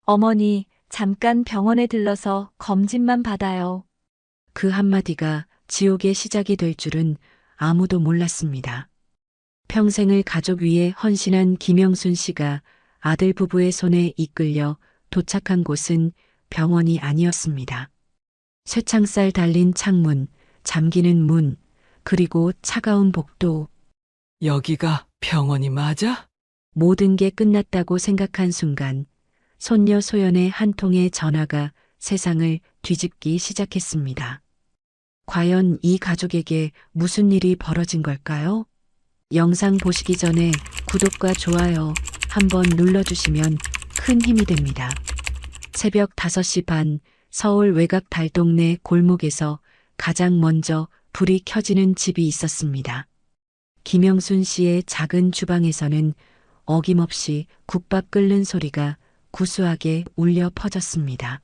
어머니, 잠깐 병원에 들러서 검진만 받아요. 그 한마디가 지옥의 시작이 될 줄은 아무도 몰랐습니다. 평생을 가족 위해 헌신한 김영순 씨가 아들 부부의 손에 이끌려 도착한 곳은 병원이 아니었습니다. 쇠창살 달린 창문, 잠기는 문, 그리고 차가운 복도. 여기가 병원이 맞아? 모든 게 끝났다고 생각한 순간 손녀 소연의 한 통의 전화가 세상을 뒤집기 시작했습니다. 과연 이 가족에게 무슨 일이 벌어진 걸까요? 영상 보시기 전에 구독과 좋아요 한번 눌러주시면 큰 힘이 됩니다. 새벽 5시 반 서울 외곽 달동네 골목에서 가장 먼저 불이 켜지는 집이 있었습니다. 김영순 씨의 작은 주방에서는 어김없이 국밥 끓는 소리가 구수하게 울려 퍼졌습니다.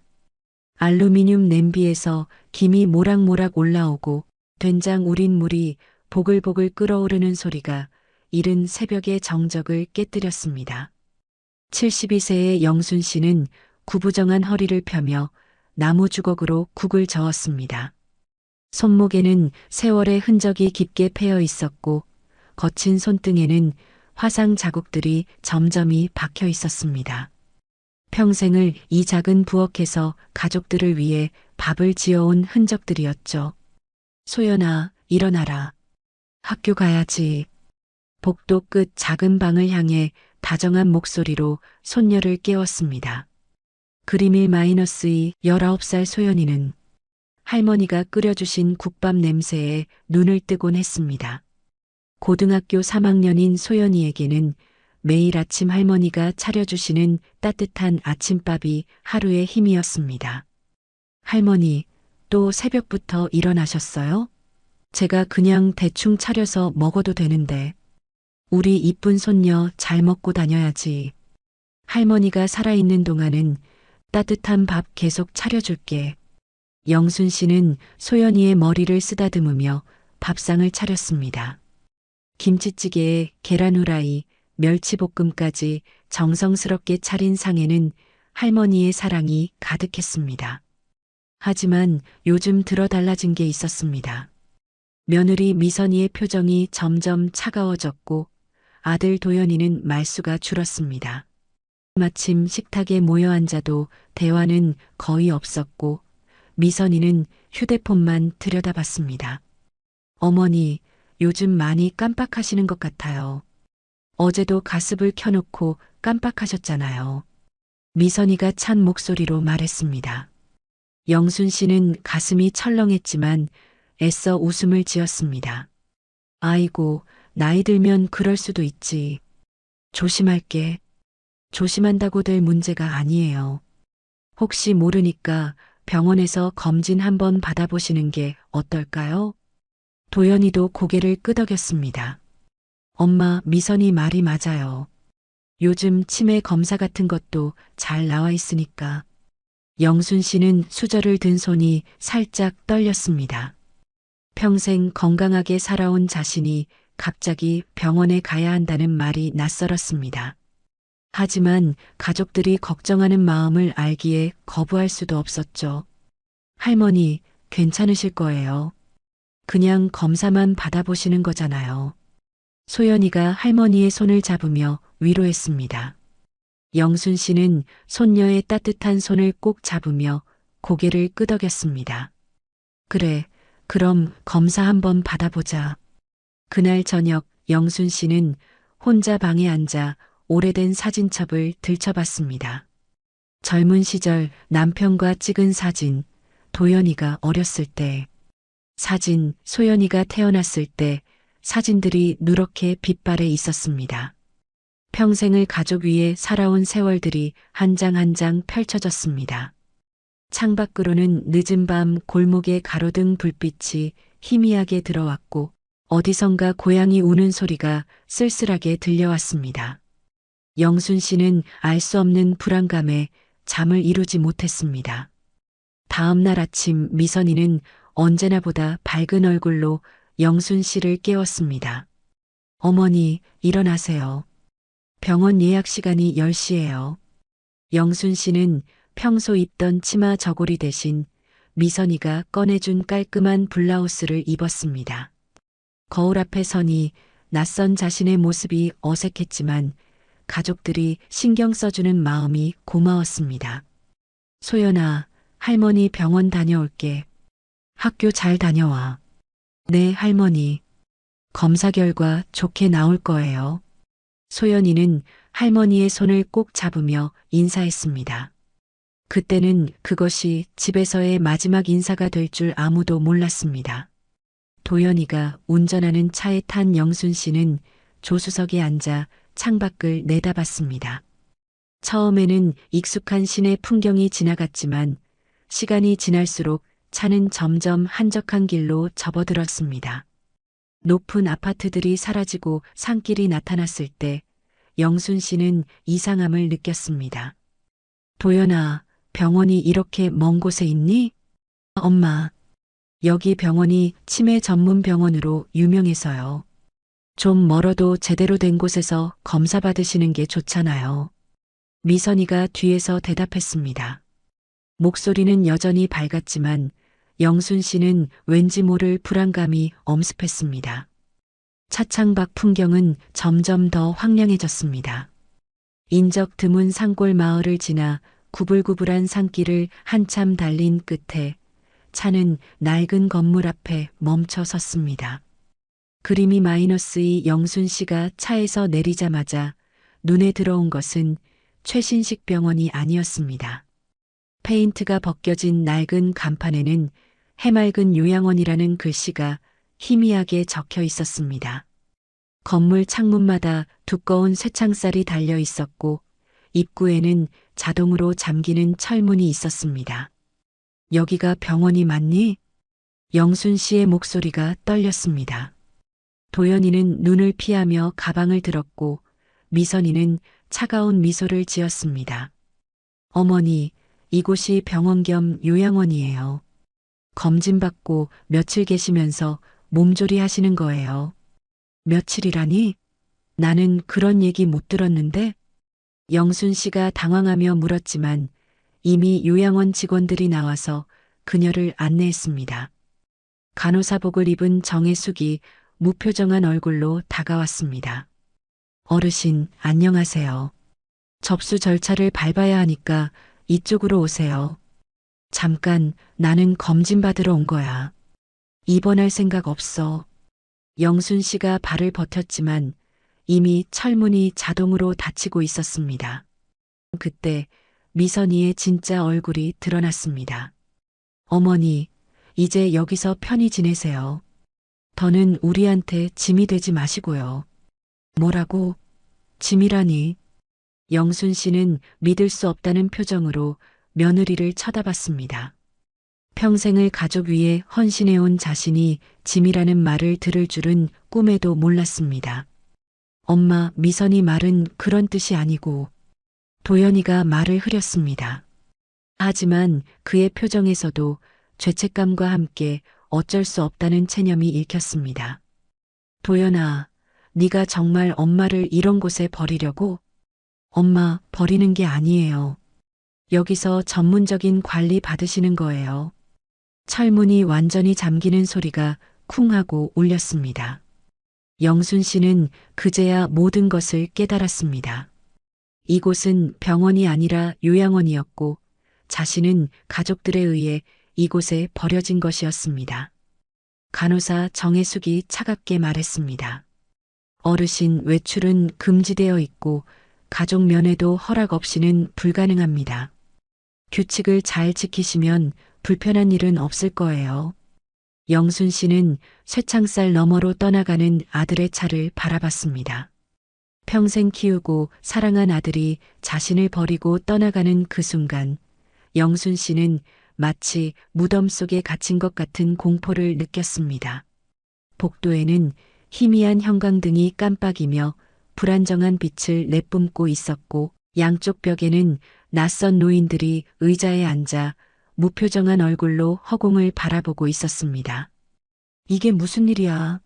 알루미늄 냄비에서 김이 모락모락 올라오고 된장 우린 물이 보글보글 끓어오르는 소리가 이른 새벽의 정적을 깨뜨렸습니다. 72세의 영순 씨는 구부정한 허리를 펴며 나무 주걱으로 국을 저었습니다. 손목에는 세월의 흔적이 깊게 패여 있었고 거친 손등에는 화상 자국들이 점점이 박혀 있었습니다. 평생을 이 작은 부엌에서 가족들을 위해 밥을 지어온 흔적들이었죠. 소연아, 일어나라. 학교 가야지. 복도 끝 작은 방을 향해 다정한 목소리로 손녀를 깨웠습니다. 그리밀 마이너스의 19살 소연이는 할머니가 끓여주신 국밥 냄새에 눈을 뜨곤 했습니다. 고등학교 3학년인 소연이에게는 매일 아침 할머니가 차려주시는 따뜻한 아침밥이 하루의 힘이었습니다. 할머니, 또 새벽부터 일어나셨어요? 제가 그냥 대충 차려서 먹어도 되는데. 우리 이쁜 손녀 잘 먹고 다녀야지. 할머니가 살아있는 동안은 따뜻한 밥 계속 차려줄게. 영순 씨는 소연이의 머리를 쓰다듬으며 밥상을 차렸습니다. 김치찌개에 계란 후라이, 멸치볶음까지 정성스럽게 차린 상에는 할머니의 사랑이 가득했습니다. 하지만 요즘 들어 달라진 게 있었습니다. 며느리 미선이의 표정이 점점 차가워졌고 아들 도연이는 말수가 줄었습니다. 마침 식탁에 모여 앉아도 대화는 거의 없었고 미선이는 휴대폰만 들여다봤습니다. 어머니, 요즘 많이 깜빡하시는 것 같아요. 어제도 가습을 켜놓고 깜빡하셨잖아요. 미선이가 찬 목소리로 말했습니다. 영순 씨는 가슴이 철렁했지만 애써 웃음을 지었습니다. 아이고, 나이 들면 그럴 수도 있지. 조심할게. 조심한다고 될 문제가 아니에요. 혹시 모르니까 병원에서 검진 한번 받아보시는 게 어떨까요? 도연이도 고개를 끄덕였습니다. 엄마, 미선이 말이 맞아요. 요즘 치매 검사 같은 것도 잘 나와 있으니까. 영순 씨는 수저를 든 손이 살짝 떨렸습니다. 평생 건강하게 살아온 자신이 갑자기 병원에 가야 한다는 말이 낯설었습니다. 하지만 가족들이 걱정하는 마음을 알기에 거부할 수도 없었죠. 할머니, 괜찮으실 거예요. 그냥 검사만 받아보시는 거잖아요. 소연이가 할머니의 손을 잡으며 위로했습니다. 영순 씨는 손녀의 따뜻한 손을 꼭 잡으며 고개를 끄덕였습니다. 그래, 그럼 검사 한번 받아보자. 그날 저녁 영순 씨는 혼자 방에 앉아 오래된 사진첩을 들춰봤습니다. 젊은 시절 남편과 찍은 사진, 도연이가 어렸을 때, 사진, 소연이가 태어났을 때 사진들이 누렇게 빛발에 있었습니다. 평생을 가족 위에 살아온 세월들이 한 장 한 장 펼쳐졌습니다. 창밖으로는 늦은 밤 골목의 가로등 불빛이 희미하게 들어왔고 어디선가 고양이 우는 소리가 쓸쓸하게 들려왔습니다. 영순 씨는 알 수 없는 불안감에 잠을 이루지 못했습니다. 다음 날 아침 미선이는 언제나보다 밝은 얼굴로 영순 씨를 깨웠습니다. 어머니, 일어나세요. 병원 예약 시간이 10시예요. 영순 씨는 평소 입던 치마 저고리 대신 미선이가 꺼내준 깔끔한 블라우스를 입었습니다. 거울 앞에 서니 낯선 자신의 모습이 어색했지만 가족들이 신경 써주는 마음이 고마웠습니다. 소연아, 할머니 병원 다녀올게. 학교 잘 다녀와. 네, 할머니. 검사 결과 좋게 나올 거예요. 소연이는 할머니의 손을 꼭 잡으며 인사했습니다. 그때는 그것이 집에서의 마지막 인사가 될 줄 아무도 몰랐습니다. 도연이가 운전하는 차에 탄 영순 씨는 조수석에 앉아 창밖을 내다봤습니다. 처음에는 익숙한 시내 풍경이 지나갔지만 시간이 지날수록 차는 점점 한적한 길로 접어들었습니다. 높은 아파트들이 사라지고 산길이 나타났을 때 영순 씨는 이상함을 느꼈습니다. 도연아, 병원이 이렇게 먼 곳에 있니? 엄마, 여기 병원이 치매 전문 병원으로 유명해서요. 좀 멀어도 제대로 된 곳에서 검사 받으시는 게 좋잖아요. 미선이가 뒤에서 대답했습니다. 목소리는 여전히 밝았지만 영순 씨는 왠지 모를 불안감이 엄습했습니다. 차창 밖 풍경은 점점 더 황량해졌습니다. 인적 드문 산골 마을을 지나 구불구불한 산길을 한참 달린 끝에 차는 낡은 건물 앞에 멈춰 섰습니다. 그림이 -2 영순 씨가 차에서 내리자마자 눈에 들어온 것은 최신식 병원이 아니었습니다. 페인트가 벗겨진 낡은 간판에는 해맑은 요양원이라는 글씨가 희미하게 적혀 있었습니다. 건물 창문마다 두꺼운 쇠창살이 달려 있었고 입구에는 자동으로 잠기는 철문이 있었습니다. 여기가 병원이 맞니? 영순 씨의 목소리가 떨렸습니다. 도연이는 눈을 피하며 가방을 들었고 미선이는 차가운 미소를 지었습니다. 어머니, 이곳이 병원 겸 요양원이에요. 검진받고 며칠 계시면서 몸조리 하시는 거예요. 며칠이라니? 나는 그런 얘기 못 들었는데? 영순 씨가 당황하며 물었지만 이미 요양원 직원들이 나와서 그녀를 안내했습니다. 간호사복을 입은 정혜숙이 무표정한 얼굴로 다가왔습니다. 어르신, 안녕하세요. 접수 절차를 밟아야 하니까 이쪽으로 오세요. 잠깐, 나는 검진 받으러 온 거야. 입원할 생각 없어. 영순 씨가 발을 버텼지만 이미 철문이 자동으로 닫히고 있었습니다. 그때 미선이의 진짜 얼굴이 드러났습니다. 어머니, 이제 여기서 편히 지내세요. 더는 우리한테 짐이 되지 마시고요. 뭐라고? 짐이라니? 영순 씨는 믿을 수 없다는 표정으로 며느리를 쳐다봤습니다. 평생을 가족 위해 헌신해온 자신이 짐이라는 말을 들을 줄은 꿈에도 몰랐습니다. 엄마, 미선이 말은 그런 뜻이 아니고. 도연이가 말을 흐렸습니다. 하지만 그의 표정에서도 죄책감과 함께 어쩔 수 없다는 체념이 읽혔습니다. 도연아, 네가 정말 엄마를 이런 곳에 버리려고? 엄마, 버리는 게 아니에요. 여기서 전문적인 관리 받으시는 거예요. 철문이 완전히 잠기는 소리가 쿵 하고 울렸습니다. 영순 씨는 그제야 모든 것을 깨달았습니다. 이곳은 병원이 아니라 요양원이었고 자신은 가족들에 의해 이곳에 버려진 것이었습니다. 간호사 정혜숙이 차갑게 말했습니다. 어르신, 외출은 금지되어 있고 가족 면회도 허락 없이는 불가능합니다. 규칙을 잘 지키시면 불편한 일은 없을 거예요. 영순 씨는 쇠창살 너머로 떠나가는 아들의 차를 바라봤습니다. 평생 키우고 사랑한 아들이 자신을 버리고 떠나가는 그 순간 영순 씨는 마치 무덤 속에 갇힌 것 같은 공포를 느꼈습니다. 복도에는 희미한 형광등이 깜빡이며 불안정한 빛을 내뿜고 있었고 양쪽 벽에는 낯선 노인들이 의자에 앉아 무표정한 얼굴로 허공을 바라보고 있었습니다. 이게 무슨 일이야?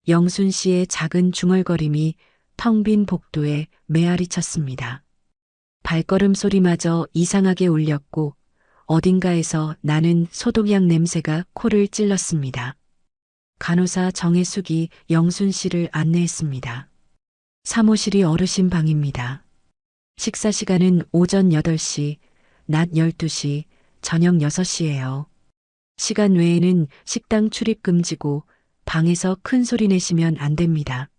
영순 씨의 작은 중얼거림이 텅 빈 복도에 메아리 쳤습니다. 발걸음 소리마저 이상하게 울렸고 어딘가에서 나는 소독약 냄새가 코를 찔렀습니다. 간호사 정혜숙이 영순 씨를 안내했습니다. 사무실이 어르신 방입니다. 식사 시간은 오전 8시, 낮 12시, 저녁 6시예요. 시간 외에는 식당 출입 금지고 방에서 큰 소리 내시면 안 됩니다.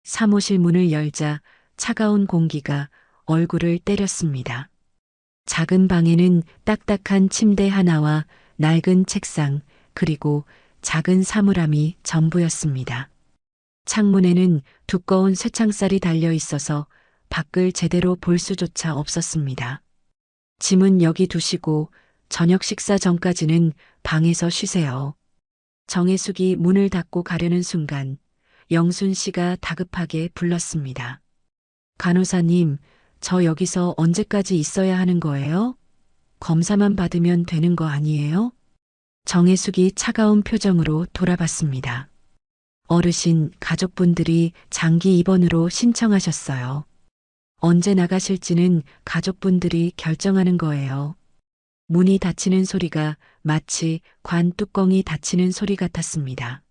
사무실 문을 열자 차가운 공기가 얼굴을 때렸습니다. 작은 방에는 딱딱한 침대 하나와 낡은 책상 그리고 작은 사물함이 전부였습니다. 창문에는 두꺼운 쇠창살이 달려 있어서 밖을 제대로 볼 수조차 없었습니다. 짐은 여기 두시고 저녁 식사 전까지는 방에서 쉬세요. 정혜숙이 문을 닫고 가려는 순간 영순 씨가 다급하게 불렀습니다. 간호사님, 저 여기서 언제까지 있어야 하는 거예요? 검사만 받으면 되는 거 아니에요? 정혜숙이 차가운 표정으로 돌아봤습니다. 어르신, 가족분들이 장기 입원으로 신청하셨어요. 언제 나가실지는 가족분들이 결정하는 거예요. 문이 닫히는 소리가 마치 관 뚜껑이 닫히는 소리 같았습니다.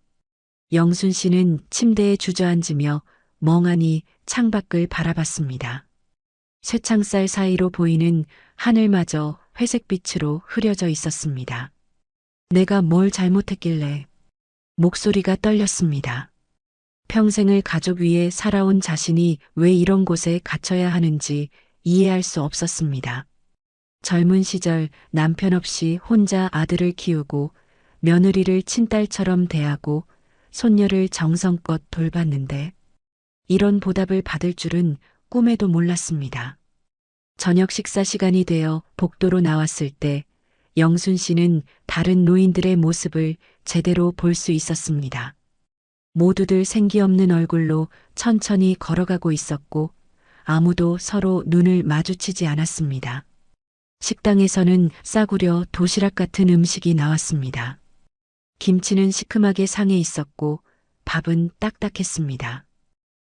영순 씨는 침대에 주저앉으며 멍하니 창밖을 바라봤습니다. 쇠창살 사이로 보이는 하늘마저 회색빛으로 흐려져 있었습니다. 내가 뭘 잘못했길래. 목소리가 떨렸습니다. 평생을 가족 위에 살아온 자신이 왜 이런 곳에 갇혀야 하는지 이해할 수 없었습니다. 젊은 시절 남편 없이 혼자 아들을 키우고 며느리를 친딸처럼 대하고 손녀를 정성껏 돌봤는데 이런 보답을 받을 줄은 꿈에도 몰랐습니다. 저녁 식사 시간이 되어 복도로 나왔을 때 영순 씨는 다른 노인들의 모습을 제대로 볼 수 있었습니다. 모두들 생기 없는 얼굴로 천천히 걸어가고 있었고 아무도 서로 눈을 마주치지 않았습니다. 식당에서는 싸구려 도시락 같은 음식이 나왔습니다. 김치는 시큼하게 상해 있었고 밥은 딱딱했습니다.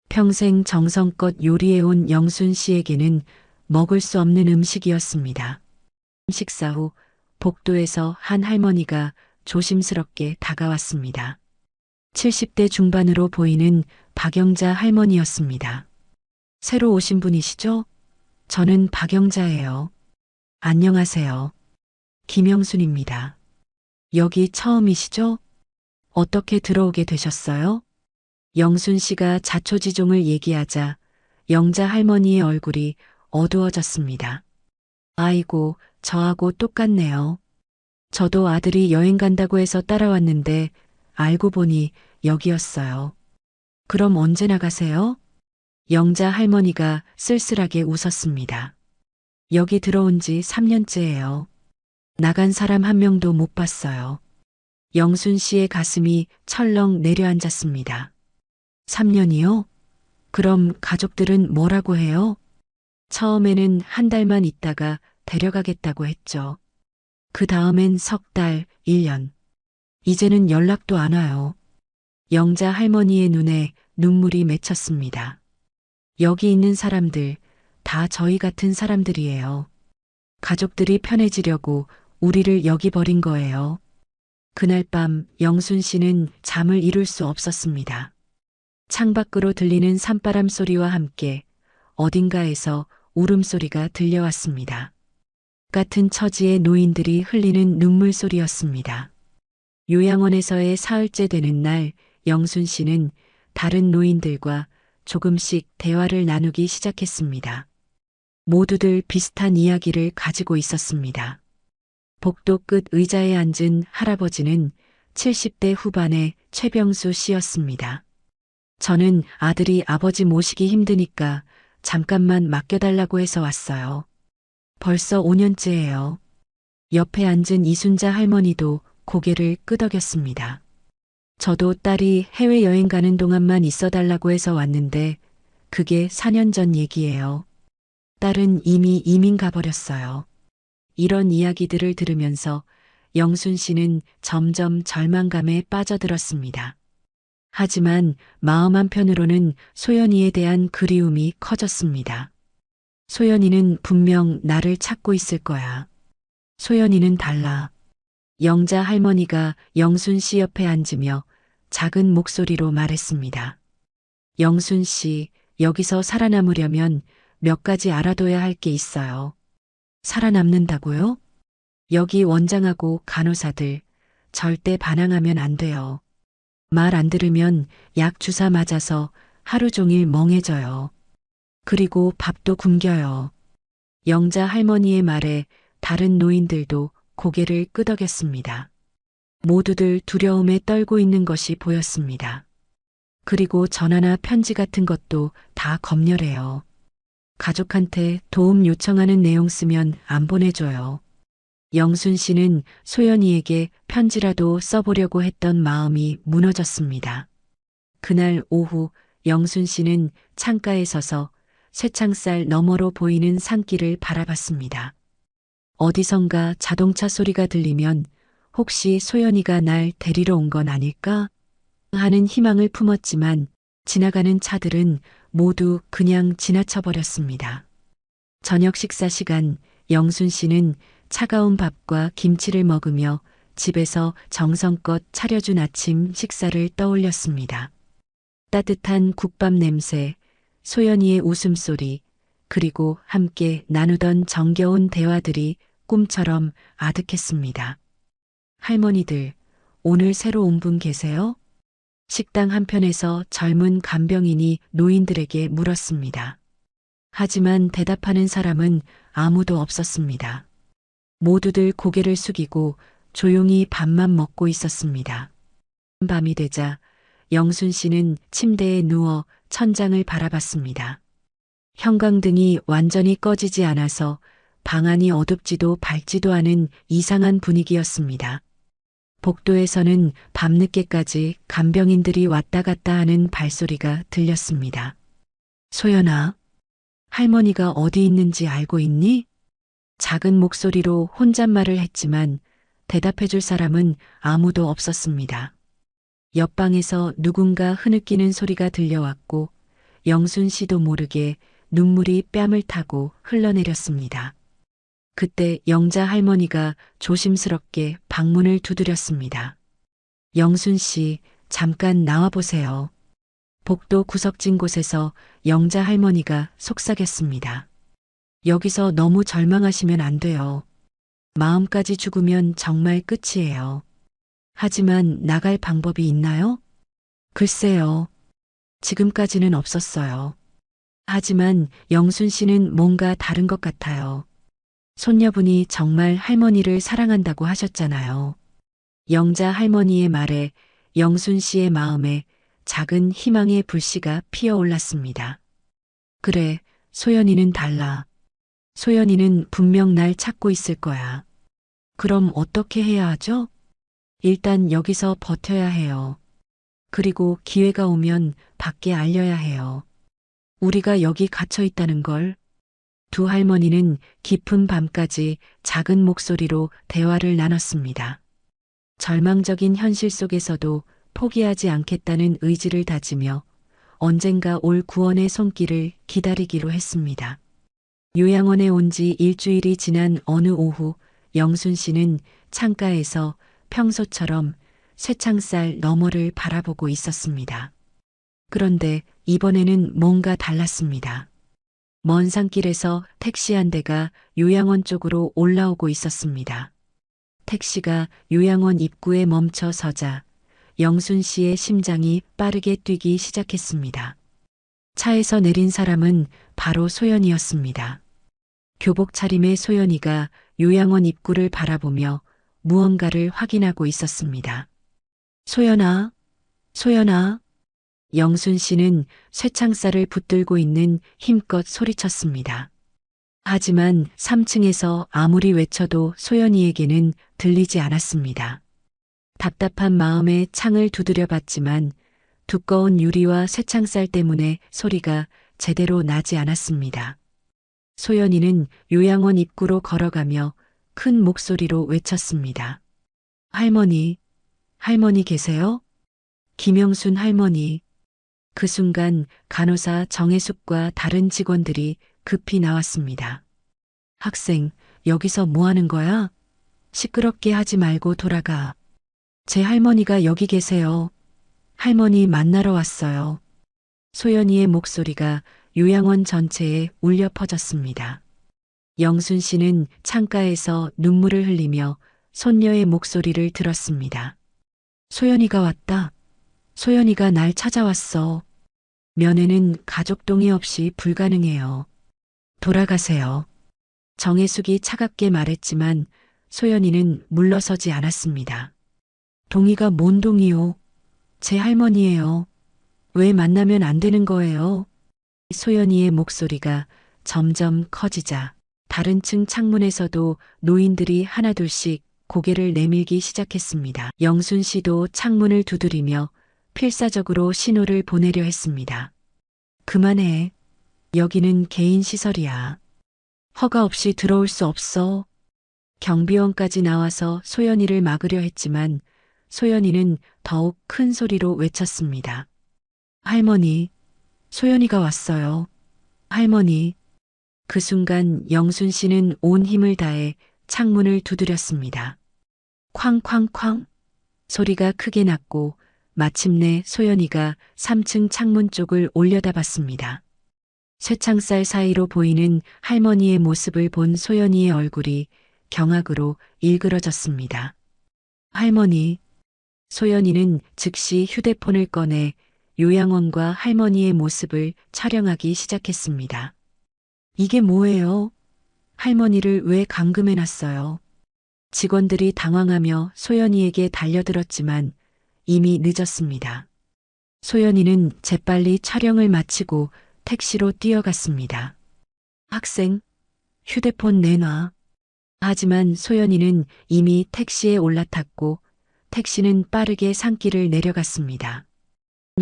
평생 정성껏 요리해온 영순 씨에게는 먹을 수 없는 음식이었습니다. 식사 후 복도에서 한 할머니가 조심스럽게 다가왔습니다. 70대 중반으로 보이는 박영자 할머니였습니다. 새로 오신 분이시죠? 저는 박영자예요. 안녕하세요. 김영순입니다. 여기 처음이시죠? 어떻게 들어오게 되셨어요? 영순 씨가 자초지종을 얘기하자 영자 할머니의 얼굴이 어두워졌습니다. 아이고, 저하고 똑같네요. 저도 아들이 여행 간다고 해서 따라왔는데 알고 보니 여기였어요. 그럼 언제 나가세요? 영자 할머니가 쓸쓸하게 웃었습니다. 여기 들어온 지 3년째예요. 나간 사람 한 명도 못 봤어요. 영순 씨의 가슴이 철렁 내려앉았습니다. 3년이요? 그럼 가족들은 뭐라고 해요? 처음에는 한 달만 있다가 데려가겠다고 했죠. 그 다음엔 석 달, 1년. 이제는 연락도 안 와요. 영자 할머니의 눈에 눈물이 맺혔습니다. 여기 있는 사람들, 다 저희 같은 사람들이에요. 가족들이 편해지려고 우리를 여기 버린 거예요. 그날 밤 영순 씨는 잠을 이룰 수 없었습니다. 창밖으로 들리는 산바람 소리와 함께 어딘가에서 울음소리가 들려왔습니다. 같은 처지의 노인들이 흘리는 눈물 소리였습니다. 요양원에서의 사흘째 되는 날 영순 씨는 다른 노인들과 조금씩 대화를 나누기 시작했습니다. 모두들 비슷한 이야기를 가지고 있었습니다. 복도 끝 의자에 앉은 할아버지는 70대 후반의 최병수 씨였습니다. 저는 아들이 아버지 모시기 힘드니까 잠깐만 맡겨달라고 해서 왔어요. 벌써 5년째예요. 옆에 앉은 이순자 할머니도 고개를 끄덕였습니다. 저도 딸이 해외여행 가는 동안만 있어달라고 해서 왔는데 그게 4년 전 얘기예요. 딸은 이미 이민 가버렸어요. 이런 이야기들을 들으면서 영순 씨는 점점 절망감에 빠져들었습니다. 하지만 마음 한편으로는 소연이에 대한 그리움이 커졌습니다. 소연이는 분명 나를 찾고 있을 거야. 소연이는 달라. 영자 할머니가 영순 씨 옆에 앉으며 작은 목소리로 말했습니다. 영순 씨, 여기서 살아남으려면 몇 가지 알아둬야 할 게 있어요. 살아남는다고요? 여기 원장하고 간호사들 절대 반항하면 안 돼요. 말 안 들으면 약 주사 맞아서 하루 종일 멍해져요. 그리고 밥도 굶겨요. 영자 할머니의 말에 다른 노인들도 고개를 끄덕였습니다. 모두들 두려움에 떨고 있는 것이 보였습니다. 그리고 전화나 편지 같은 것도 다 검열해요. 가족한테 도움 요청하는 내용 쓰면 안 보내줘요. 영순 씨는 소연이에게 편지라도 써보려고 했던 마음이 무너졌습니다. 그날 오후 영순 씨는 창가에 서서 쇠창살 너머로 보이는 산길을 바라봤습니다. 어디선가 자동차 소리가 들리면 혹시 소연이가 날 데리러 온 건 아닐까 하는 희망을 품었지만 지나가는 차들은 모두 그냥 지나쳐버렸습니다. 저녁 식사 시간 영순 씨는 차가운 밥과 김치를 먹으며 집에서 정성껏 차려준 아침 식사를 떠올렸습니다. 따뜻한 국밥 냄새, 소연이의 웃음소리, 그리고 함께 나누던 정겨운 대화들이 꿈처럼 아득했습니다. 할머니들, 오늘 새로 온 분 계세요? 식당 한편에서 젊은 간병인이 노인들에게 물었습니다. 하지만 대답하는 사람은 아무도 없었습니다. 모두들 고개를 숙이고 조용히 밥만 먹고 있었습니다. 밤이 되자 영순 씨는 침대에 누워 천장을 바라봤습니다. 형광등이 완전히 꺼지지 않아서 방 안이 어둡지도 밝지도 않은 이상한 분위기였습니다. 복도에서는 밤늦게까지 간병인들이 왔다 갔다 하는 발소리가 들렸습니다. 소연아, 할머니가 어디 있는지 알고 있니? 작은 목소리로 혼잣말을 했지만 대답해줄 사람은 아무도 없었습니다. 옆방에서 누군가 흐느끼는 소리가 들려왔고 영순 씨도 모르게 눈물이 뺨을 타고 흘러내렸습니다. 그때 영자 할머니가 조심스럽게 방문을 두드렸습니다. 영순 씨, 잠깐 나와보세요. 복도 구석진 곳에서 영자 할머니가 속삭였습니다. 여기서 너무 절망하시면 안 돼요. 마음까지 죽으면 정말 끝이에요. 하지만 나갈 방법이 있나요? 글쎄요. 지금까지는 없었어요. 하지만 영순 씨는 뭔가 다른 것 같아요. 손녀분이 정말 할머니를 사랑한다고 하셨잖아요. 영자 할머니의 말에 영순 씨의 마음에 작은 희망의 불씨가 피어올랐습니다. 그래, 소연이는 달라. 소연이는 분명 날 찾고 있을 거야. 그럼 어떻게 해야 하죠? 일단 여기서 버텨야 해요. 그리고 기회가 오면 밖에 알려야 해요. 우리가 여기 갇혀 있다는 걸. 두 할머니는 깊은 밤까지 작은 목소리로 대화를 나눴습니다. 절망적인 현실 속에서도 포기하지 않겠다는 의지를 다지며 언젠가 올 구원의 손길을 기다리기로 했습니다. 요양원에 온 지 일주일이 지난 어느 오후 영순 씨는 창가에서 평소처럼 쇠창살 너머를 바라보고 있었습니다. 그런데 이번에는 뭔가 달랐습니다. 먼 산길에서 택시 한 대가 요양원 쪽으로 올라오고 있었습니다. 택시가 요양원 입구에 멈춰 서자 영순 씨의 심장이 빠르게 뛰기 시작했습니다. 차에서 내린 사람은 바로 소연이었습니다. 교복 차림의 소연이가 요양원 입구를 바라보며 무언가를 확인하고 있었습니다. 소연아, 소연아. 영순 씨는 쇠창살을 붙들고 있는 힘껏 소리쳤습니다. 하지만 3층에서 아무리 외쳐도 소연이에게는 들리지 않았습니다. 답답한 마음에 창을 두드려 봤지만 두꺼운 유리와 쇠창살 때문에 소리가 제대로 나지 않았습니다. 소연이는 요양원 입구로 걸어가며 큰 목소리로 외쳤습니다. 할머니, 할머니 계세요? 김영순 할머니. 그 순간 간호사 정혜숙과 다른 직원들이 급히 나왔습니다. 학생, 여기서 뭐 하는 거야? 시끄럽게 하지 말고 돌아가. 제 할머니가 여기 계세요. 할머니 만나러 왔어요. 소연이의 목소리가 요양원 전체에 울려 퍼졌습니다. 영순 씨는 창가에서 눈물을 흘리며 손녀의 목소리를 들었습니다. 소연이가 왔다. 소연이가 날 찾아왔어. 면회는 가족 동의 없이 불가능해요. 돌아가세요. 정혜숙이 차갑게 말했지만 소연이는 물러서지 않았습니다. 동의가 뭔 동의요? 제 할머니예요. 왜 만나면 안 되는 거예요? 소연이의 목소리가 점점 커지자 다른 층 창문에서도 노인들이 하나둘씩 고개를 내밀기 시작했습니다. 영순 씨도 창문을 두드리며 필사적으로 신호를 보내려 했습니다. 그만해. 여기는 개인 시설이야. 허가 없이 들어올 수 없어. 경비원까지 나와서 소연이를 막으려 했지만 소연이는 더욱 큰 소리로 외쳤습니다. 할머니, 소연이가 왔어요. 할머니. 그 순간 영순 씨는 온 힘을 다해 창문을 두드렸습니다. 쾅쾅쾅 소리가 크게 났고 마침내 소연이가 3층 창문 쪽을 올려다봤습니다. 쇠창살 사이로 보이는 할머니의 모습을 본 소연이의 얼굴이 경악으로 일그러졌습니다. 할머니. 소연이는 즉시 휴대폰을 꺼내 요양원과 할머니의 모습을 촬영하기 시작했습니다. 이게 뭐예요? 할머니를 왜 감금해놨어요? 직원들이 당황하며 소연이에게 달려들었지만 이미 늦었습니다. 소연이는 재빨리 촬영을 마치고 택시로 뛰어갔습니다. 학생, 휴대폰 내놔. 하지만 소연이는 이미 택시에 올라탔고 택시는 빠르게 산길을 내려갔습니다.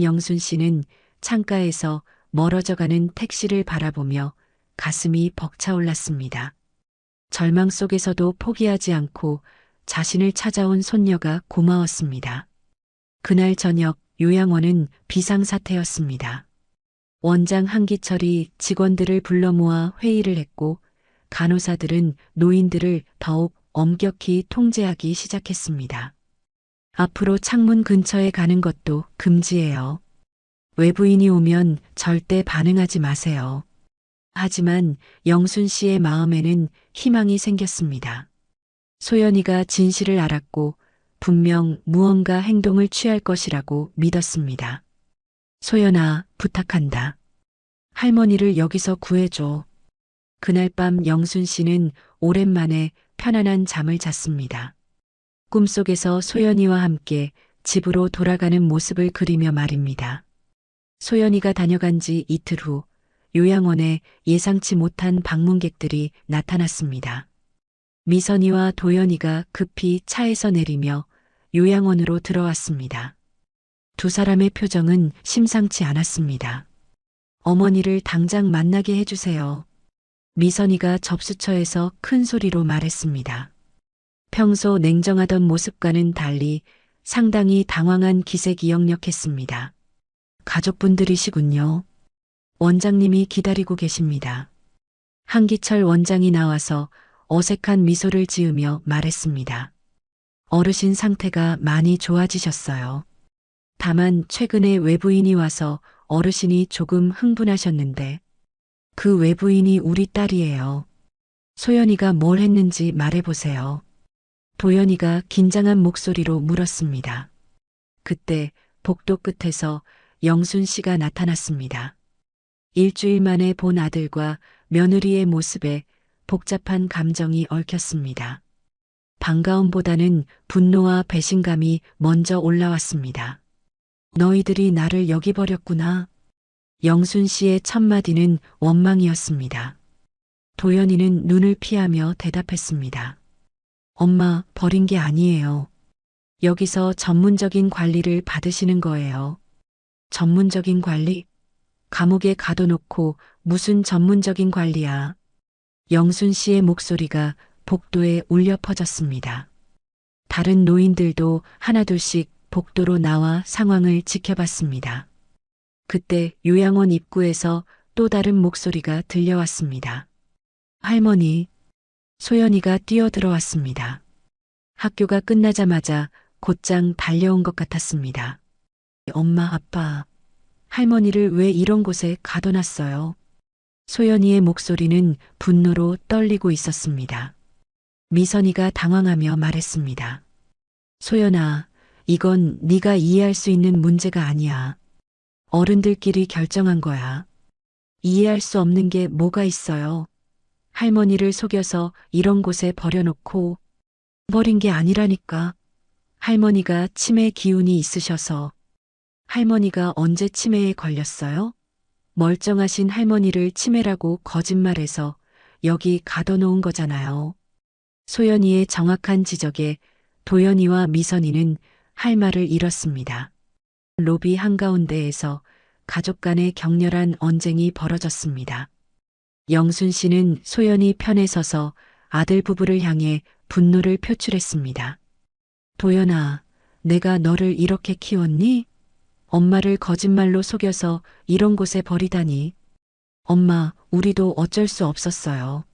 영순 씨는 창가에서 멀어져가는 택시를 바라보며 가슴이 벅차올랐습니다. 절망 속에서도 포기하지 않고 자신을 찾아온 손녀가 고마웠습니다. 그날 저녁 요양원은 비상사태였습니다. 원장 한기철이 직원들을 불러 모아 회의를 했고 간호사들은 노인들을 더욱 엄격히 통제하기 시작했습니다. 앞으로 창문 근처에 가는 것도 금지예요. 외부인이 오면 절대 반응하지 마세요. 하지만 영순 씨의 마음에는 희망이 생겼습니다. 소연이가 진실을 알았고 분명 무언가 행동을 취할 것이라고 믿었습니다. 소연아, 부탁한다. 할머니를 여기서 구해줘. 그날 밤 영순 씨는 오랜만에 편안한 잠을 잤습니다. 꿈속에서 소연이와 함께 집으로 돌아가는 모습을 그리며 말입니다. 소연이가 다녀간 지 이틀 후 요양원에 예상치 못한 방문객들이 나타났습니다. 미선이와 도연이가 급히 차에서 내리며 요양원으로 들어왔습니다. 두 사람의 표정은 심상치 않았습니다. 어머니를 당장 만나게 해주세요. 미선이가 접수처에서 큰 소리로 말했습니다. 평소 냉정하던 모습과는 달리 상당히 당황한 기색이 역력했습니다. 가족분들이시군요. 원장님이 기다리고 계십니다. 한기철 원장이 나와서 어색한 미소를 지으며 말했습니다. 어르신 상태가 많이 좋아지셨어요. 다만 최근에 외부인이 와서 어르신이 조금 흥분하셨는데 그 외부인이 우리 딸이에요. 소연이가 뭘 했는지 말해보세요. 도연이가 긴장한 목소리로 물었습니다. 그때 복도 끝에서 영순 씨가 나타났습니다. 일주일 만에 본 아들과 며느리의 모습에 복잡한 감정이 얽혔습니다. 반가움보다는 분노와 배신감이 먼저 올라왔습니다. 너희들이 나를 여기 버렸구나. 영순 씨의 첫마디는 원망이었습니다. 도연이는 눈을 피하며 대답했습니다. 엄마, 버린 게 아니에요. 여기서 전문적인 관리를 받으시는 거예요. 전문적인 관리? 감옥에 가둬놓고 무슨 전문적인 관리야. 영순 씨의 목소리가 복도에 울려 퍼졌습니다. 다른 노인들도 하나둘씩 복도로 나와 상황을 지켜봤습니다. 그때 요양원 입구에서 또 다른 목소리가 들려왔습니다. 할머니, 소연이가 뛰어들어왔습니다. 학교가 끝나자마자 곧장 달려온 것 같았습니다. 엄마, 아빠, 할머니를 왜 이런 곳에 가둬놨어요? 소연이의 목소리는 분노로 떨리고 있었습니다. 미선이가 당황하며 말했습니다. 소연아, 이건 네가 이해할 수 있는 문제가 아니야. 어른들끼리 결정한 거야. 이해할 수 없는 게 뭐가 있어요? 할머니를 속여서 이런 곳에 버려놓고 버린 게 아니라니까. 할머니가 치매 기운이 있으셔서. 할머니가 언제 치매에 걸렸어요? 멀쩡하신 할머니를 치매라고 거짓말해서 여기 가둬놓은 거잖아요. 소연이의 정확한 지적에 도연이와 미선이는 할 말을 잃었습니다. 로비 한가운데에서 가족 간의 격렬한 언쟁이 벌어졌습니다. 영순 씨는 소연이 편에 서서 아들 부부를 향해 분노를 표출했습니다. 도연아, 내가 너를 이렇게 키웠니? 엄마를 거짓말로 속여서 이런 곳에 버리다니. 엄마, 우리도 어쩔 수 없었어요.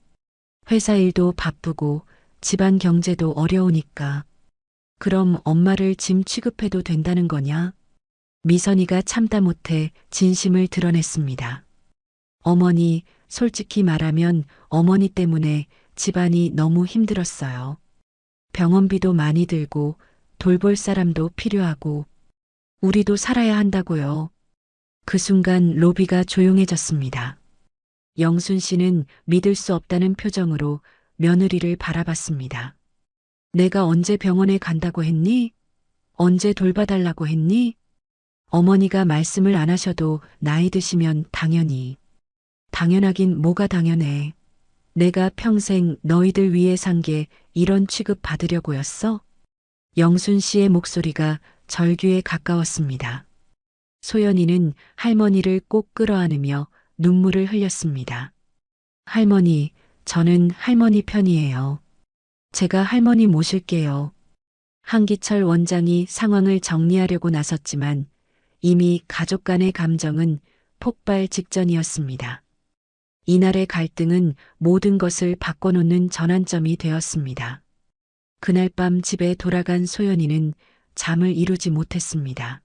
회사 일도 바쁘고 집안 경제도 어려우니까. 그럼 엄마를 짐 취급해도 된다는 거냐? 미선이가 참다 못해 진심을 드러냈습니다. 어머니, 솔직히 말하면 어머니 때문에 집안이 너무 힘들었어요. 병원비도 많이 들고 돌볼 사람도 필요하고 우리도 살아야 한다고요. 그 순간 로비가 조용해졌습니다. 영순 씨는 믿을 수 없다는 표정으로 며느리를 바라봤습니다. 내가 언제 병원에 간다고 했니? 언제 돌봐달라고 했니? 어머니가 말씀을 안 하셔도 나이 드시면 당연히. 당연하긴 뭐가 당연해. 내가 평생 너희들 위해 산 게 이런 취급 받으려고였어? 영순 씨의 목소리가 절규에 가까웠습니다. 소연이는 할머니를 꼭 끌어안으며 눈물을 흘렸습니다. 할머니, 저는 할머니 편이에요. 제가 할머니 모실게요. 한기철 원장이 상황을 정리하려고 나섰지만 이미 가족 간의 감정은 폭발 직전이었습니다. 이날의 갈등은 모든 것을 바꿔놓는 전환점이 되었습니다. 그날 밤 집에 돌아간 소연이는 잠을 이루지 못했습니다.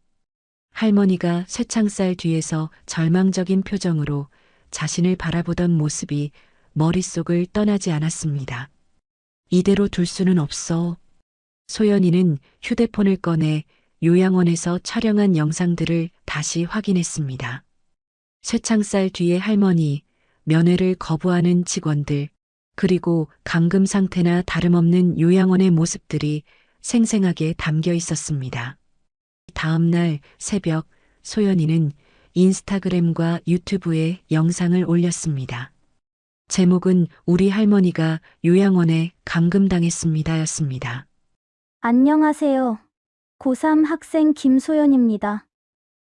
할머니가 쇠창살 뒤에서 절망적인 표정으로 자신을 바라보던 모습이 머릿속을 떠나지 않았습니다. 이대로 둘 수는 없어. 소연이는 휴대폰을 꺼내 요양원에서 촬영한 영상들을 다시 확인했습니다. 쇠창살 뒤에 할머니, 면회를 거부하는 직원들, 그리고 감금 상태나 다름없는 요양원의 모습들이 생생하게 담겨 있었습니다. 다음 날 새벽 소연이는 인스타그램과 유튜브에 영상을 올렸습니다. 제목은 우리 할머니가 요양원에 감금당했습니다였습니다. 안녕하세요. 고3 학생 김소연입니다.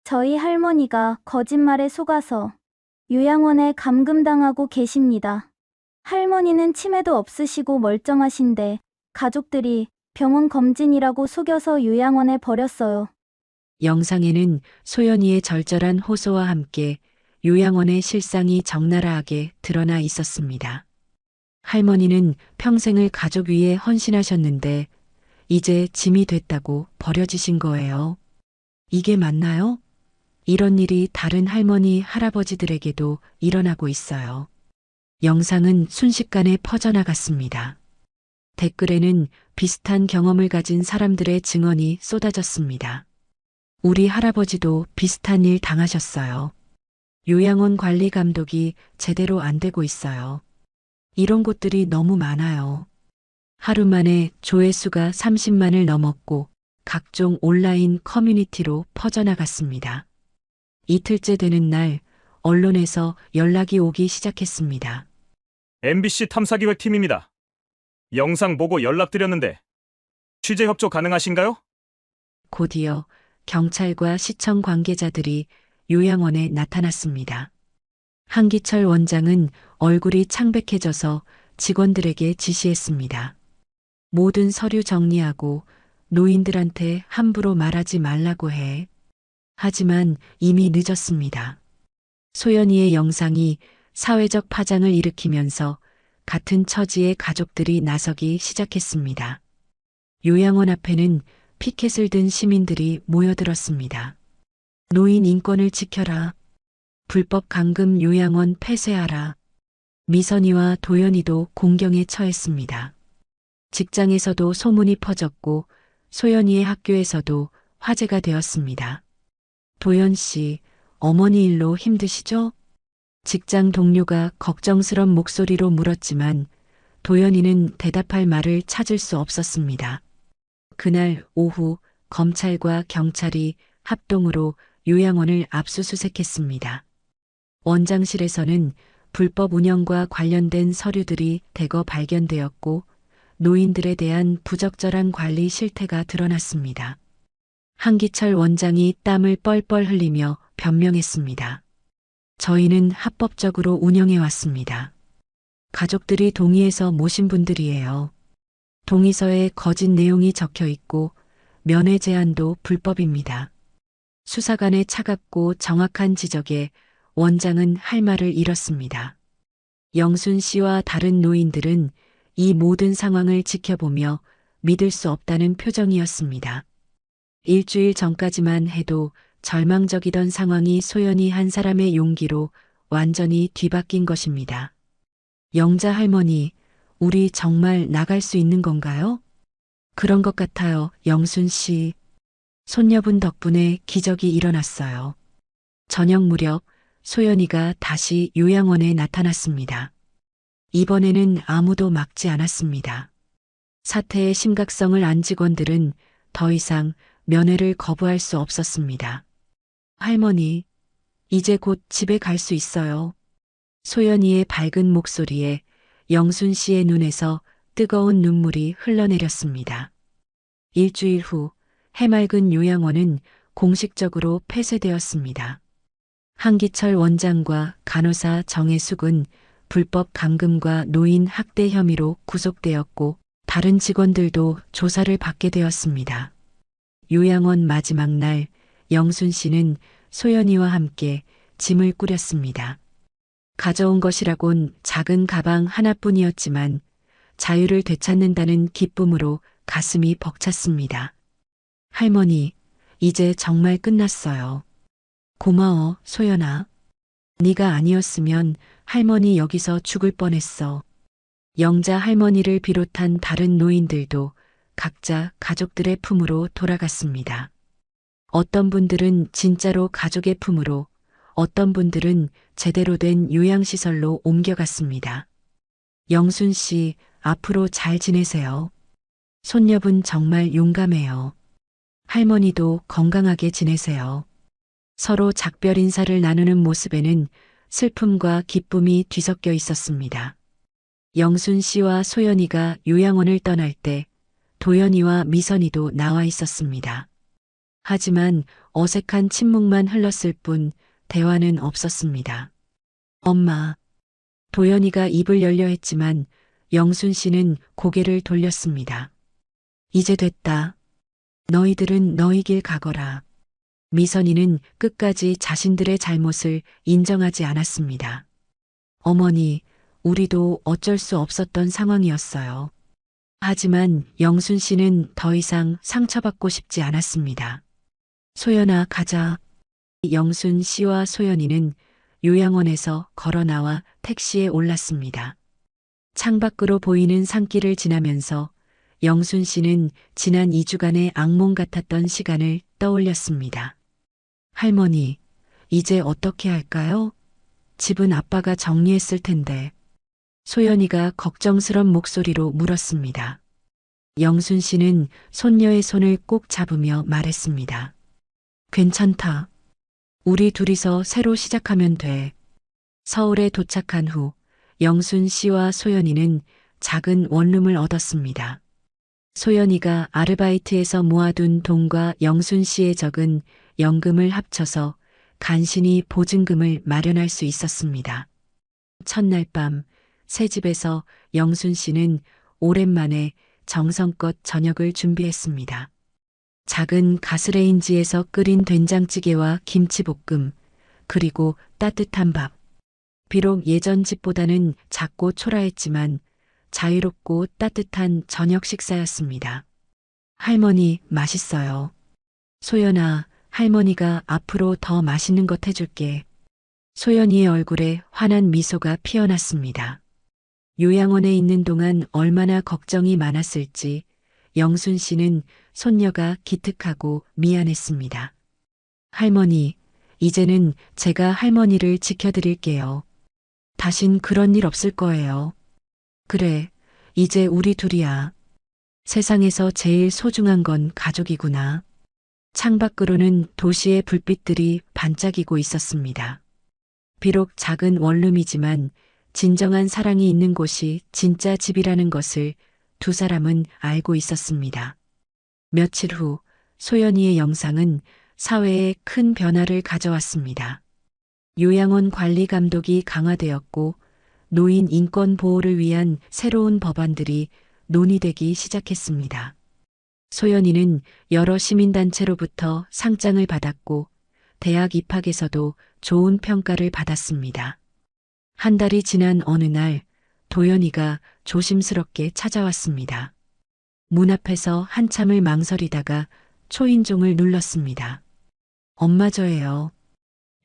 저희 할머니가 거짓말에 속아서 요양원에 감금당하고 계십니다. 할머니는 치매도 없으시고 멀쩡하신데 가족들이 병원 검진이라고 속여서 요양원에 버렸어요. 영상에는 소연이의 절절한 호소와 함께 요양원의 실상이 적나라하게 드러나 있었습니다. 할머니는 평생을 가족 위해 헌신하셨는데 이제 짐이 됐다고 버려지신 거예요. 이게 맞나요? 이런 일이 다른 할머니, 할아버지들에게도 일어나고 있어요. 영상은 순식간에 퍼져나갔습니다. 댓글에는 비슷한 경험을 가진 사람들의 증언이 쏟아졌습니다. 우리 할아버지도 비슷한 일 당하셨어요. 요양원 관리 감독이 제대로 안 되고 있어요. 이런 곳들이 너무 많아요. 하루 만에 조회수가 30만을 넘었고 각종 온라인 커뮤니티로 퍼져나갔습니다. 이틀째 되는 날 언론에서 연락이 오기 시작했습니다. MBC 탐사기획팀입니다. 영상 보고 연락드렸는데 취재 협조 가능하신가요? 곧이어 경찰과 시청 관계자들이 요양원에 나타났습니다. 한기철 원장은 얼굴이 창백해져서 직원들에게 지시했습니다. 모든 서류 정리하고 노인들한테 함부로 말하지 말라고 해. 하지만 이미 늦었습니다. 소연이의 영상이 사회적 파장을 일으키면서 같은 처지의 가족들이 나서기 시작했습니다. 요양원 앞에는 피켓을 든 시민들이 모여들었습니다. 노인 인권을 지켜라. 불법 감금 요양원 폐쇄하라. 미선이와 도연이도 공경에 처했습니다. 직장에서도 소문이 퍼졌고 소연이의 학교에서도 화제가 되었습니다. 도연 씨, 어머니 일로 힘드시죠? 직장 동료가 걱정스런 목소리로 물었지만 도연이는 대답할 말을 찾을 수 없었습니다. 그날 오후 검찰과 경찰이 합동으로 요양원을 압수수색했습니다. 원장실에서는 불법 운영과 관련된 서류들이 대거 발견되었고 노인들에 대한 부적절한 관리 실태가 드러났습니다. 한기철 원장이 땀을 뻘뻘 흘리며 변명했습니다. 저희는 합법적으로 운영해 왔습니다. 가족들이 동의해서 모신 분들이에요. 동의서에 거짓 내용이 적혀 있고 면회 제한도 불법입니다. 수사관의 차갑고 정확한 지적에 원장은 할 말을 잃었습니다. 영순 씨와 다른 노인들은 이 모든 상황을 지켜보며 믿을 수 없다는 표정이었습니다. 일주일 전까지만 해도 절망적이던 상황이 소연이 한 사람의 용기로 완전히 뒤바뀐 것입니다. 영자 할머니, 우리 정말 나갈 수 있는 건가요? 그런 것 같아요, 영순 씨. 손녀분 덕분에 기적이 일어났어요. 저녁 무렵 소연이가 다시 요양원에 나타났습니다. 이번에는 아무도 막지 않았습니다. 사태의 심각성을 안 직원들은 더 이상 면회를 거부할 수 없었습니다. 할머니, 이제 곧 집에 갈 수 있어요. 소연이의 밝은 목소리에 영순 씨의 눈에서 뜨거운 눈물이 흘러내렸습니다. 일주일 후 해맑은 요양원은 공식적으로 폐쇄되었습니다. 한기철 원장과 간호사 정혜숙은 불법 감금과 노인 학대 혐의로 구속되었고 다른 직원들도 조사를 받게 되었습니다. 요양원 마지막 날 영순 씨는 소연이와 함께 짐을 꾸렸습니다. 가져온 것이라곤 작은 가방 하나뿐이었지만 자유를 되찾는다는 기쁨으로 가슴이 벅찼습니다. 할머니, 이제 정말 끝났어요. 고마워, 소연아. 네가 아니었으면 할머니 여기서 죽을 뻔했어. 영자 할머니를 비롯한 다른 노인들도 각자 가족들의 품으로 돌아갔습니다. 어떤 분들은 진짜로 가족의 품으로, 어떤 분들은 제대로 된 요양시설로 옮겨갔습니다. 영순 씨, 앞으로 잘 지내세요. 손녀분 정말 용감해요. 할머니도 건강하게 지내세요. 서로 작별 인사를 나누는 모습에는 슬픔과 기쁨이 뒤섞여 있었습니다. 영순 씨와 소연이가 요양원을 떠날 때 도연이와 미선이도 나와 있었습니다. 하지만 어색한 침묵만 흘렀을 뿐 대화는 없었습니다. 엄마. 도연이가 입을 열려 했지만 영순 씨는 고개를 돌렸습니다. 이제 됐다. 너희들은 너희 길 가거라. 미선이는 끝까지 자신들의 잘못을 인정하지 않았습니다. 어머니, 우리도 어쩔 수 없었던 상황이었어요. 하지만 영순 씨는 더 이상 상처받고 싶지 않았습니다. 소연아, 가자. 영순 씨와 소연이는 요양원에서 걸어 나와 택시에 올랐습니다. 창밖으로 보이는 산길을 지나면서 영순 씨는 지난 2주간의 악몽 같았던 시간을 떠올렸습니다. 할머니, 이제 어떻게 할까요? 집은 아빠가 정리했을 텐데. 소연이가 걱정스런 목소리로 물었습니다. 영순 씨는 손녀의 손을 꼭 잡으며 말했습니다. 괜찮다. 우리 둘이서 새로 시작하면 돼. 서울에 도착한 후 영순 씨와 소연이는 작은 원룸을 얻었습니다. 소연이가 아르바이트에서 모아둔 돈과 영순 씨의 적은 연금을 합쳐서 간신히 보증금을 마련할 수 있었습니다. 첫날 밤 새 집에서 영순 씨는 오랜만에 정성껏 저녁을 준비했습니다. 작은 가스레인지에서 끓인 된장찌개와 김치볶음, 그리고 따뜻한 밥. 비록 예전 집보다는 작고 초라했지만 자유롭고 따뜻한 저녁 식사였습니다. 할머니, 맛있어요. 소연아, 할머니가 앞으로 더 맛있는 것 해줄게. 소연이의 얼굴에 환한 미소가 피어났습니다. 요양원에 있는 동안 얼마나 걱정이 많았을지 영순 씨는 손녀가 기특하고 미안했습니다. 할머니, 이제는 제가 할머니를 지켜드릴게요. 다신 그런 일 없을 거예요. 그래, 이제 우리 둘이야. 세상에서 제일 소중한 건 가족이구나. 창밖으로는 도시의 불빛들이 반짝이고 있었습니다. 비록 작은 원룸이지만 진정한 사랑이 있는 곳이 진짜 집이라는 것을 두 사람은 알고 있었습니다. 며칠 후 소연이의 영상은 사회에 큰 변화를 가져왔습니다. 요양원 관리 감독이 강화되었고 노인 인권 보호를 위한 새로운 법안들이 논의되기 시작했습니다. 소연이는 여러 시민단체로부터 상장을 받았고 대학 입학에서도 좋은 평가를 받았습니다. 한 달이 지난 어느 날 도연이가 조심스럽게 찾아왔습니다. 문 앞에서 한참을 망설이다가 초인종을 눌렀습니다. 엄마, 저예요.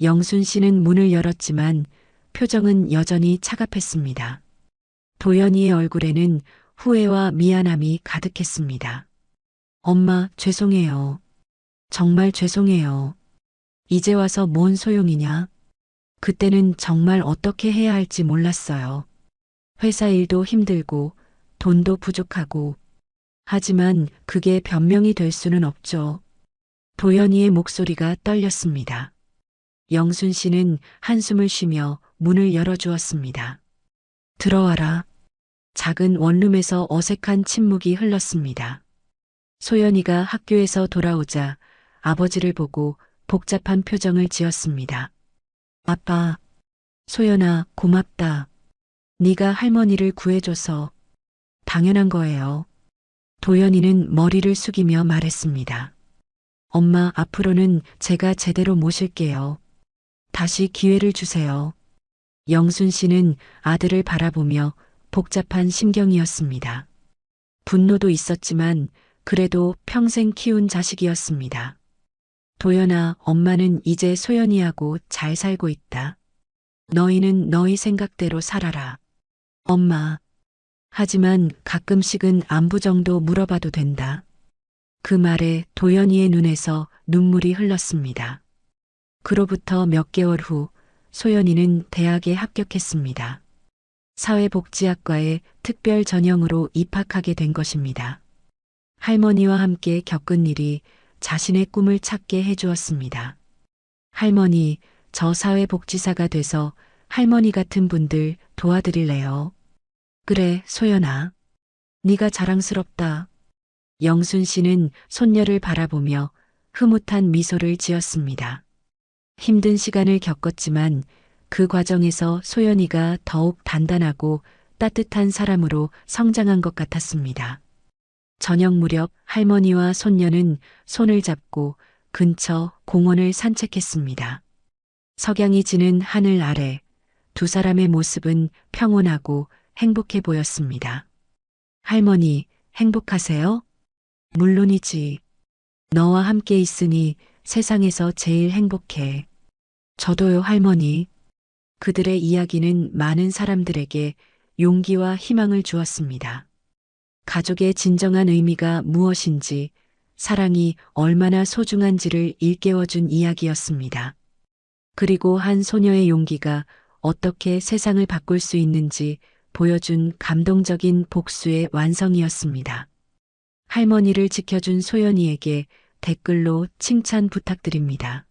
영순 씨는 문을 열었지만 표정은 여전히 차갑했습니다. 도연이의 얼굴에는 후회와 미안함이 가득했습니다. 엄마, 죄송해요. 정말 죄송해요. 이제 와서 뭔 소용이냐? 그때는 정말 어떻게 해야 할지 몰랐어요. 회사 일도 힘들고 돈도 부족하고. 하지만 그게 변명이 될 수는 없죠. 도연이의 목소리가 떨렸습니다. 영순 씨는 한숨을 쉬며 문을 열어주었습니다. 들어와라. 작은 원룸에서 어색한 침묵이 흘렀습니다. 소연이가 학교에서 돌아오자 아버지를 보고 복잡한 표정을 지었습니다. 아빠, 소연아, 고맙다. 네가 할머니를 구해줘서. 당연한 거예요. 도연이는 머리를 숙이며 말했습니다. 엄마, 앞으로는 제가 제대로 모실게요. 다시 기회를 주세요. 영순 씨는 아들을 바라보며 복잡한 심경이었습니다. 분노도 있었지만 그래도 평생 키운 자식이었습니다. 도연아, 엄마는 이제 소연이하고 잘 살고 있다. 너희는 너희 생각대로 살아라. 엄마. 하지만 가끔씩은 안부 정도 물어봐도 된다. 그 말에 도연이의 눈에서 눈물이 흘렀습니다. 그로부터 몇 개월 후 소연이는 대학에 합격했습니다. 사회복지학과에 특별 전형으로 입학하게 된 것입니다. 할머니와 함께 겪은 일이 자신의 꿈을 찾게 해주었습니다. 할머니, 저 사회복지사가 돼서 할머니 같은 분들 도와드릴래요. 그래, 소연아. 네가 자랑스럽다. 영순 씨는 손녀를 바라보며 흐뭇한 미소를 지었습니다. 힘든 시간을 겪었지만 그 과정에서 소연이가 더욱 단단하고 따뜻한 사람으로 성장한 것 같았습니다. 저녁 무렵 할머니와 손녀는 손을 잡고 근처 공원을 산책했습니다. 석양이 지는 하늘 아래 두 사람의 모습은 평온하고 행복해 보였습니다. 할머니, 행복하세요? 물론이지. 너와 함께 있으니 세상에서 제일 행복해. 저도요, 할머니. 그들의 이야기는 많은 사람들에게 용기와 희망을 주었습니다. 가족의 진정한 의미가 무엇인지, 사랑이 얼마나 소중한지를 일깨워준 이야기였습니다. 그리고 한 소녀의 용기가 어떻게 세상을 바꿀 수 있는지 보여준 감동적인 복수의 완성이었습니다. 할머니를 지켜준 소연이에게 댓글로 칭찬 부탁드립니다.